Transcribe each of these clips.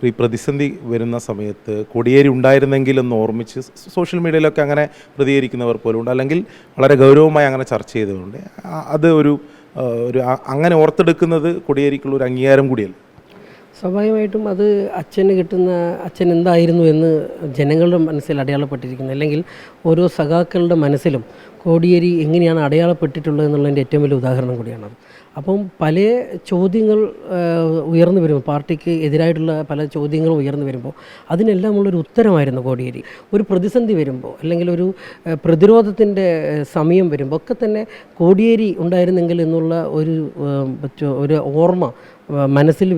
ഈ പ്രതിസന്ധി വരുന്ന സമയത്ത് കോടിയേരി ഉണ്ടായിരുന്നെങ്കിൽ എന്ന് ഓർമ്മിച്ച് സോഷ്യൽ മീഡിയയിലൊക്കെ അങ്ങനെ പ്രതികരിക്കുന്നവർ പോലും ഉണ്ട്, അല്ലെങ്കിൽ വളരെ ഗൗരവമായി അങ്ങനെ ചർച്ച ചെയ്തതുകൊണ്ട് അത് ഒരു അങ്ങനെ ഓർത്തെടുക്കുന്നത് കോടിയേരിക്കുള്ള ഒരു അംഗീകാരം കൂടിയല്ല. സ്വാഭാവികമായിട്ടും അത് അച്ഛന് കിട്ടുന്ന അച്ഛൻ എന്തായിരുന്നു എന്ന് ജനങ്ങളുടെ മനസ്സിൽ അടയാളപ്പെട്ടിരിക്കുന്നത്, അല്ലെങ്കിൽ ഓരോ സഖാക്കളുടെ മനസ്സിലും കോടിയേരി എങ്ങനെയാണ് അടയാളപ്പെട്ടിട്ടുള്ളത് എന്നുള്ളതിൻ്റെ ഏറ്റവും വലിയ ഉദാഹരണം കൂടിയാണത്. അപ്പം പല ചോദ്യങ്ങൾ ഉയർന്നു വരുമ്പോൾ, പാർട്ടിക്ക് എതിരായിട്ടുള്ള പല ചോദ്യങ്ങളും ഉയർന്നു വരുമ്പോൾ അതിനെല്ലാം ഉള്ളൊരു ഉത്തരമായിരുന്നു കോടിയേരി. ഒരു പ്രതിസന്ധി വരുമ്പോൾ, അല്ലെങ്കിൽ ഒരു പ്രതിരോധത്തിൻ്റെ സമയം വരുമ്പോൾ ഒക്കെ തന്നെ കോടിയേരി ഉണ്ടായിരുന്നെങ്കിൽ എന്നുള്ള ഒരു ഓർമ്മ മനസ്സിൽ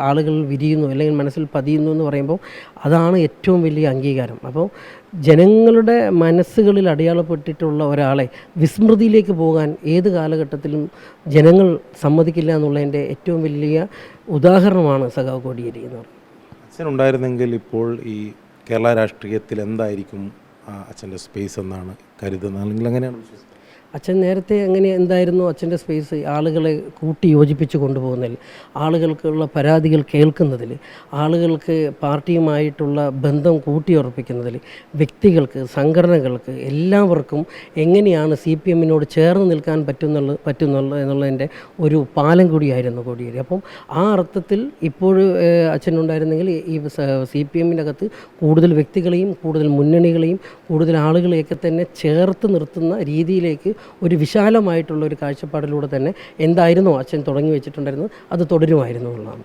ആളുകൾ വിരിയുന്നു, അല്ലെങ്കിൽ മനസ്സിൽ പതിയുന്നു എന്ന് പറയുമ്പോൾ അതാണ് ഏറ്റവും വലിയ അംഗീകാരം. അപ്പോൾ ജനങ്ങളുടെ മനസ്സുകളിൽ അടയാളപ്പെട്ടിട്ടുള്ള ഒരാളെ വിസ്മൃതിയിലേക്ക് പോകാൻ ഏത് കാലഘട്ടത്തിലും ജനങ്ങൾ സമ്മതിക്കില്ല എന്നുള്ളതിൻ്റെ ഏറ്റവും വലിയ ഉദാഹരണമാണ് സഖാവ് കോടിയേരി എന്ന് പറയുന്നത്. അച്ഛനുണ്ടായിരുന്നെങ്കിൽ ഇപ്പോൾ ഈ കേരള രാഷ്ട്രീയത്തിൽ എന്തായിരിക്കും അച്ഛൻ്റെ സ്പേസ് എന്നാണ് കരുതുന്നത്, അല്ലെങ്കിൽ എങ്ങനെയാണ് വിശ്വസിക്കുന്നത്? അച്ഛൻ നേരത്തെ അങ്ങനെ എന്തായിരുന്നു അച്ഛൻ്റെ സ്പേസ്? ആളുകളെ കൂട്ടി യോജിപ്പിച്ച് കൊണ്ടുപോകുന്നതിൽ, ആളുകൾക്കുള്ള പരാതികൾ കേൾക്കുന്നതിൽ, ആളുകൾക്ക് പാർട്ടിയുമായിട്ടുള്ള ബന്ധം കൂട്ടിയുറപ്പിക്കുന്നതിൽ, വ്യക്തികൾക്ക്, സംഘടനകൾക്ക് എല്ലാവർക്കും എങ്ങനെയാണ് CPM-നോട് ചേർന്ന് നിൽക്കാൻ എന്നുള്ളതിൻ്റെ ഒരു പാലം കൂടിയായിരുന്നു കോടിയേരി. അപ്പം ആ അർത്ഥത്തിൽ ഇപ്പോൾ അച്ഛനുണ്ടായിരുന്നെങ്കിൽ ഈ CPM-ൻ്റെ അകത്ത് കൂടുതൽ വ്യക്തികളെയും കൂടുതൽ മുന്നണികളെയും കൂടുതൽ ആളുകളെയൊക്കെ തന്നെ ചേർത്ത് നിർത്തുന്ന രീതിയിലേക്ക് ഒരു വിശാലമായിട്ടുള്ള ഒരു കാഴ്ചപ്പാടിലൂടെ തന്നെ എന്തായിരുന്നോ അച്ഛൻ തുടങ്ങി വെച്ചിട്ടുണ്ടായിരുന്നത് അത് തുടരുമായിരുന്നു എന്നുള്ളതാണ്.